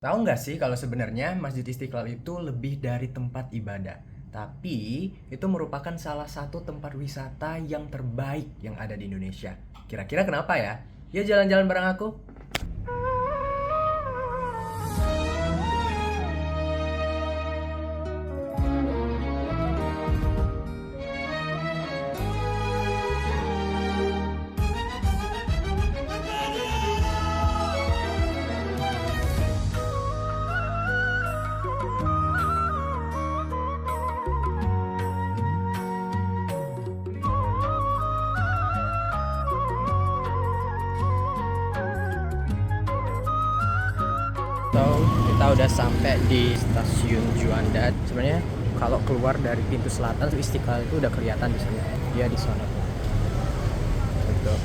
Tahu nggak sih kalau sebenarnya Masjid Istiqlal itu lebih dari tempat ibadah, tapi itu merupakan salah satu tempat wisata yang terbaik yang ada di Indonesia. Kira-kira kenapa ya? Yuk jalan-jalan bareng aku. So, kita udah sampai di stasiun Juanda. Sebenarnya kalau keluar dari pintu selatan Istiqlal itu udah kelihatan di sini. Dia di sana tuh. Betul.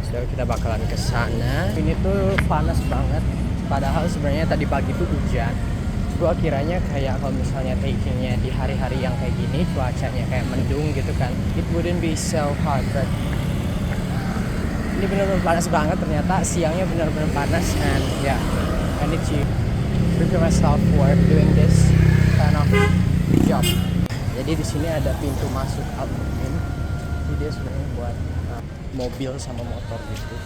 So, kita bakalan ke sana. Ini tuh panas banget. Padahal sebenarnya tadi pagi tuh hujan. Gua kiranya kayak kalau misalnya takingnya di hari-hari yang kayak gini, cuacanya kayak mendung gitu kan, it wouldn't be so hot, but ini benar-benar panas banget. Ternyata siangnya benar-benar panas, and yeah, I need to prepare myself for doing this kind of job. Jadi di sini ada pintu masuk aluminium. Jadi dia sebenarnya buat mobil sama motor gitu.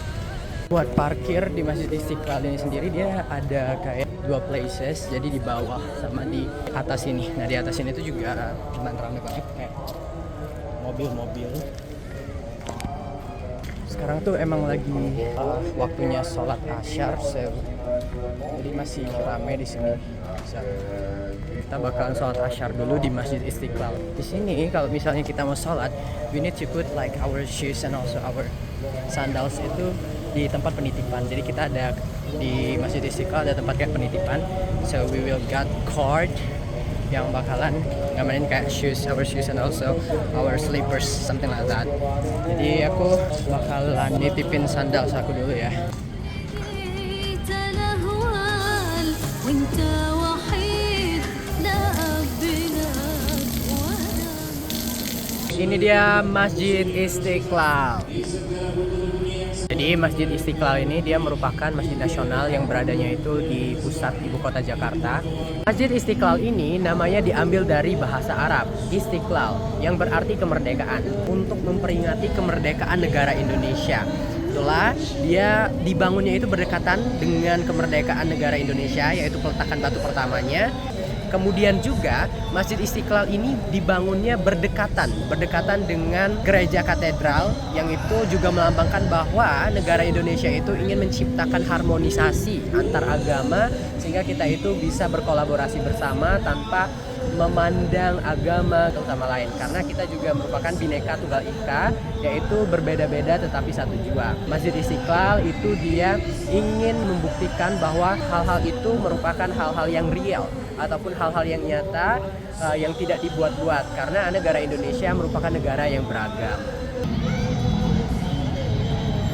Buat parkir di Masjid Istiqlal ini sendiri dia ada kayak dua places. Jadi di bawah sama di atas ini. Nah di atas ini tuh juga lumayan ramai banget kayak mobil-mobil. Sekarang tuh emang lagi waktunya sholat asyar, so jadi masih ramai di sini. Kita bakalan sholat asyar dulu di Masjid Istiqlal. Di sini kalau misalnya kita mau sholat, we need to put like our shoes and also our sandals itu di tempat penitipan. Jadi kita ada di Masjid Istiqlal ada tempat kayak penitipan. So we will get card yang bakalan ngamanin kayak our shoes and also our slippers, something like that. Jadi aku bakalan nitipin sandals aku dulu ya. Ini dia Masjid Istiqlal. Jadi Masjid Istiqlal ini dia merupakan masjid nasional yang beradanya itu di pusat ibu kota Jakarta. Masjid Istiqlal ini namanya diambil dari bahasa Arab, Istiqlal, yang berarti kemerdekaan, untuk memperingati kemerdekaan negara Indonesia. Itulah dia dibangunnya itu berdekatan dengan kemerdekaan negara Indonesia, yaitu peletakan batu pertamanya. Kemudian juga Masjid Istiqlal ini dibangunnya berdekatan dengan gereja katedral, yang itu juga melambangkan bahwa negara Indonesia itu ingin menciptakan harmonisasi antar agama sehingga kita itu bisa berkolaborasi bersama tanpa memandang agama satu sama lain, karena kita juga merupakan Bhinneka Tunggal Ika, yaitu berbeda-beda tetapi satu jua. Masjid Istiqlal itu dia ingin membuktikan bahwa hal-hal itu merupakan hal-hal yang real ataupun hal-hal yang nyata, yang tidak dibuat-buat, karena negara Indonesia merupakan negara yang beragam.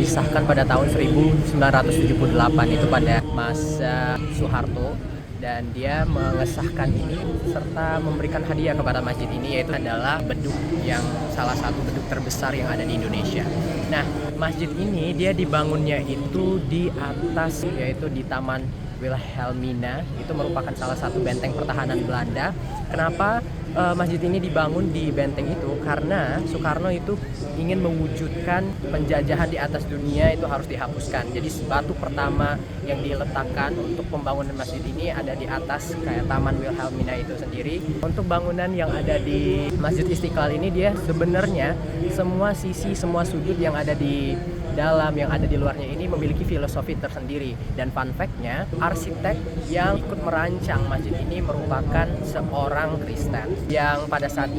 Disahkan pada tahun 1978 itu pada masa Soeharto, dan dia mengesahkan ini serta memberikan hadiah kepada masjid ini, yaitu adalah beduk, yang salah satu beduk terbesar yang ada di Indonesia. Nah, masjid ini dia dibangunnya itu di atas, yaitu di Taman Wilhelmina. Itu merupakan salah satu benteng pertahanan Belanda. Kenapa masjid ini dibangun di benteng itu? Karena Soekarno itu ingin mewujudkan penjajahan di atas dunia itu harus dihapuskan. Jadi batu pertama yang diletakkan untuk pembangunan masjid ini ada di atas kayak Taman Wilhelmina itu sendiri. Untuk bangunan yang ada di Masjid Istiqlal ini dia sebenarnya semua sisi, semua sudut yang ada di dalam, yang ada di luarnya ini memiliki filosofi tersendiri. Dan fun fact-nya, arsitek yang ikut merancang masjid ini merupakan seorang Kristen, yang pada saat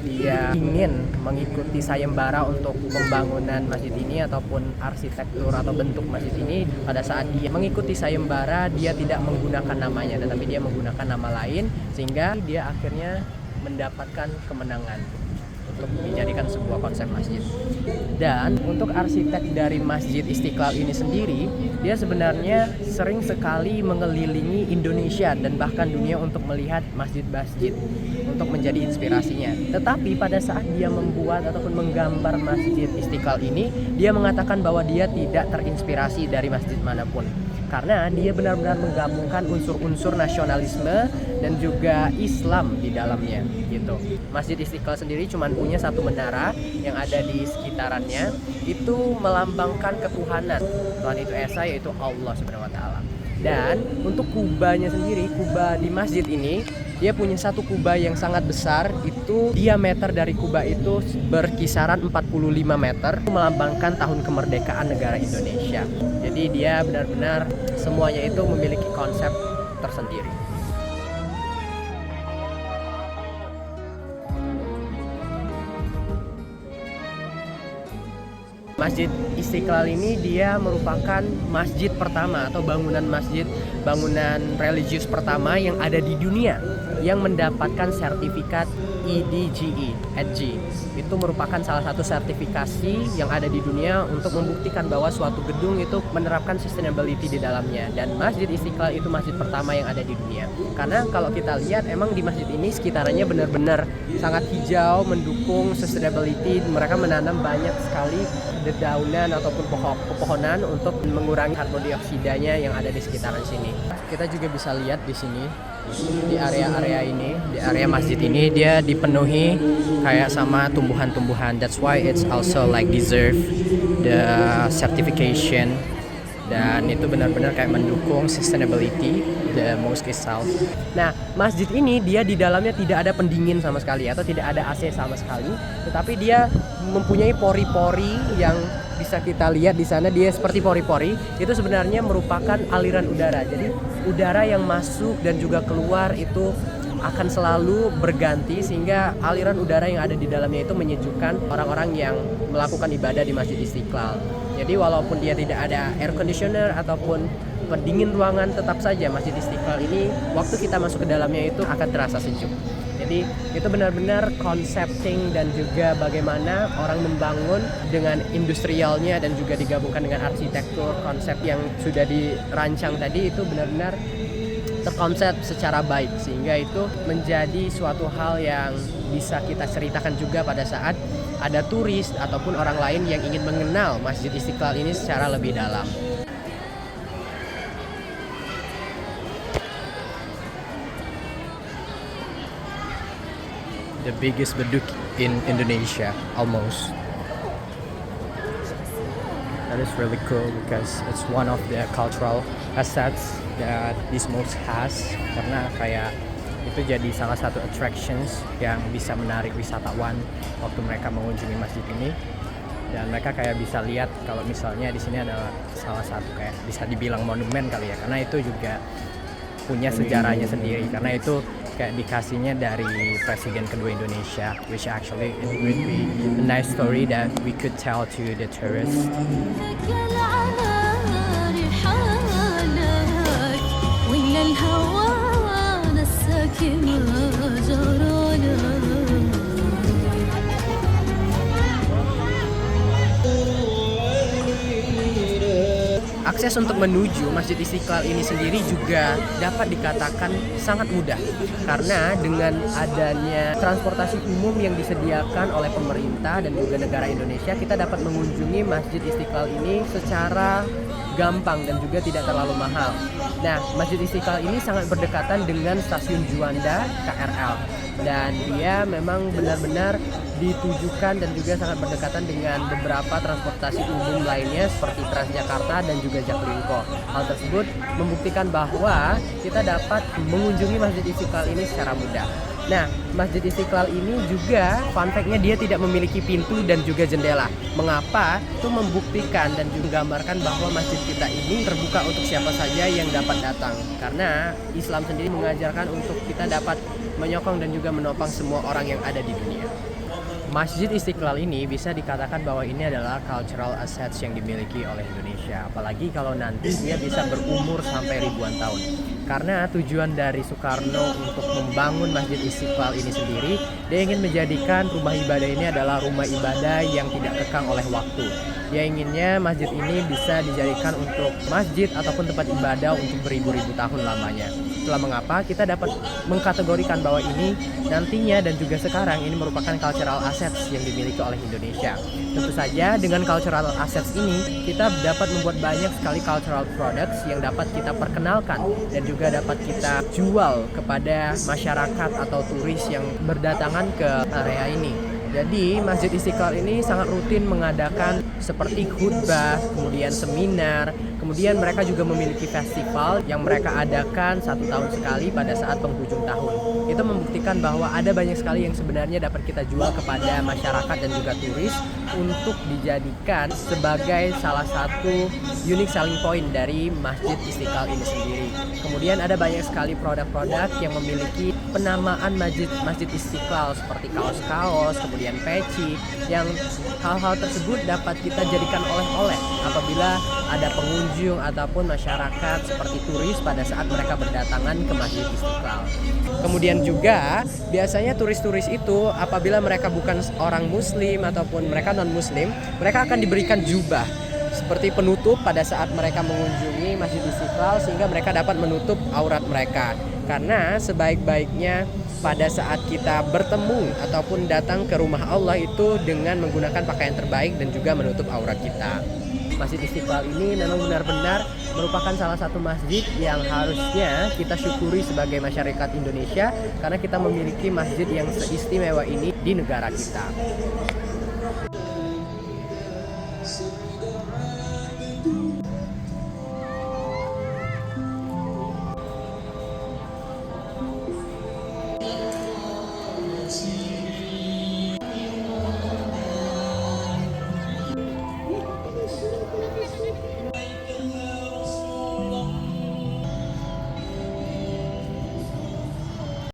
dia ingin mengikuti sayembara untuk pembangunan masjid ini ataupun arsitektur atau bentuk masjid ini, pada saat dia mengikuti sayembara dia tidak menggunakan namanya tetapi dia menggunakan nama lain, sehingga dia akhirnya mendapatkan kemenangan untuk dijadikan sebuah konsep masjid. Dan untuk arsitek dari Masjid Istiqlal ini sendiri, dia sebenarnya sering sekali mengelilingi Indonesia dan bahkan dunia untuk melihat masjid-masjid untuk menjadi inspirasinya. Tetapi pada saat dia membuat ataupun menggambar Masjid Istiqlal ini, dia mengatakan bahwa dia tidak terinspirasi dari masjid manapun. karena dia benar-benar menggabungkan unsur-unsur nasionalisme dan juga Islam di dalamnya gitu. Masjid Istiqlal sendiri cuma punya satu menara yang ada di sekitarannya, itu melambangkan ketuhanan Tuhan itu esa, yaitu Allah Subhanahu wa taala. Dan untuk kubahnya sendiri, kubah di masjid ini dia punya satu kubah yang sangat besar, itu diameter dari kubah itu berkisaran 45 meter, melambangkan tahun kemerdekaan negara Indonesia. Jadi dia benar-benar semuanya itu memiliki konsep tersendiri. Masjid Istiqlal ini dia merupakan masjid pertama atau bangunan religius pertama yang ada di dunia yang mendapatkan sertifikat EDGE. Itu merupakan salah satu sertifikasi yang ada di dunia untuk membuktikan bahwa suatu gedung itu menerapkan sustainability di dalamnya. Dan Masjid Istiqlal itu masjid pertama yang ada di dunia. Karena kalau kita lihat emang di masjid ini sekitarannya benar-benar sangat hijau, mendukung sustainability. Mereka menanam banyak sekali dedaunan ataupun pepohonan untuk mengurangi karbon dioksidanya yang ada di sekitaran sini. Kita juga bisa lihat di sini, di area-area ini, di area masjid ini dia dipenuhi kayak sama tumbuhan-tumbuhan. That's why it's also like deserve the certification. Dan itu benar-benar kayak mendukung sustainability the mosque itself. Nah, masjid ini dia di dalamnya tidak ada pendingin sama sekali atau tidak ada AC sama sekali, tetapi dia mempunyai pori-pori yang bisa kita lihat di sana. Dia seperti pori-pori itu sebenarnya merupakan aliran udara. Jadi udara yang masuk dan juga keluar itu akan selalu berganti, sehingga aliran udara yang ada di dalamnya itu menyejukkan orang-orang yang melakukan ibadah di Masjid Istiqlal. Jadi walaupun dia tidak ada air conditioner ataupun pendingin ruangan, tetap saja Masjid Istiqlal ini waktu kita masuk ke dalamnya itu akan terasa sejuk. Jadi itu benar-benar concepting dan juga bagaimana orang membangun dengan industrialnya dan juga digabungkan dengan arsitektur, konsep yang sudah dirancang tadi itu benar-benar terkonsep secara baik, sehingga itu menjadi suatu hal yang bisa kita ceritakan juga pada saat ada turis ataupun orang lain yang ingin mengenal Masjid Istiqlal ini secara lebih dalam. The biggest beduk in Indonesia, almost. That is really cool because it's one of the cultural assets that this mosque has, karena kayak itu jadi salah satu attractions yang bisa menarik wisatawan waktu mereka mengunjungi masjid ini. Dan mereka kayak bisa lihat kalau misalnya di sini ada salah satu kayak bisa dibilang monumen kali ya, karena itu juga punya sejarahnya sendiri, karena itu kayak dikasihnya dari Presiden kedua Indonesia, which actually it would be a nice story that we could tell to the tourists. Akses untuk menuju Masjid Istiqlal ini sendiri juga dapat dikatakan sangat mudah, karena dengan adanya transportasi umum yang disediakan oleh pemerintah dan juga negara Indonesia, kita dapat mengunjungi Masjid Istiqlal ini secara gampang dan juga tidak terlalu mahal. Nah, Masjid Istiqlal ini sangat berdekatan dengan stasiun Juanda KRL, dan dia memang benar-benar ditujukan dan juga sangat berdekatan dengan beberapa transportasi umum lainnya seperti Transjakarta dan juga Jaklingko. Hal tersebut membuktikan bahwa kita dapat mengunjungi Masjid Istiqlal ini secara mudah. Nah, Masjid Istiqlal ini juga fun fact-nya dia tidak memiliki pintu dan juga jendela. Mengapa? Itu membuktikan dan juga menggambarkan bahwa masjid kita ini terbuka untuk siapa saja yang dapat datang. Karena Islam sendiri mengajarkan untuk kita dapat menyokong dan juga menopang semua orang yang ada di dunia. Masjid Istiqlal ini bisa dikatakan bahwa ini adalah cultural assets yang dimiliki oleh Indonesia. Apalagi kalau nanti dia bisa berumur sampai ribuan tahun. Karena tujuan dari Soekarno untuk membangun Masjid Istiqlal ini sendiri, dia ingin menjadikan rumah ibadah ini adalah rumah ibadah yang tidak kekang oleh waktu. Dia inginnya masjid ini bisa dijadikan untuk masjid ataupun tempat ibadah untuk beribu-ribu tahun lamanya. Itulah mengapa kita dapat mengkategorikan bahwa ini nantinya dan juga sekarang ini merupakan cultural assets yang dimiliki oleh Indonesia. Tentu saja dengan cultural assets ini kita dapat membuat banyak sekali cultural products yang dapat kita perkenalkan dan juga dapat kita jual kepada masyarakat atau turis yang berdatangan ke area ini. Jadi Masjid Istiqlal ini sangat rutin mengadakan seperti khutbah, kemudian seminar, kemudian mereka juga memiliki festival yang mereka adakan 1 tahun sekali pada saat penghujung tahun. Itu membuktikan bahwa ada banyak sekali yang sebenarnya dapat kita jual kepada masyarakat dan juga turis untuk dijadikan sebagai salah satu unique selling point dari Masjid Istiqlal ini sendiri. Kemudian ada banyak sekali produk-produk yang memiliki penamaan Masjid Istiqlal seperti kaos-kaos, kemudian peci, yang hal-hal tersebut dapat kita jadikan oleh-oleh apabila ada pengunjung ataupun masyarakat seperti turis pada saat mereka berdatangan ke Masjid Istiqlal. Kemudian juga biasanya turis-turis itu apabila mereka bukan orang muslim ataupun mereka non-muslim, mereka akan diberikan jubah seperti penutup pada saat mereka mengunjungi Masjid Istiqlal sehingga mereka dapat menutup aurat mereka. Karena sebaik-baiknya pada saat kita bertemu ataupun datang ke rumah Allah itu dengan menggunakan pakaian terbaik dan juga menutup aurat kita. Masjid Istiqlal ini memang benar-benar merupakan salah satu masjid yang harusnya kita syukuri sebagai masyarakat Indonesia karena kita memiliki masjid yang seistimewa ini di negara kita.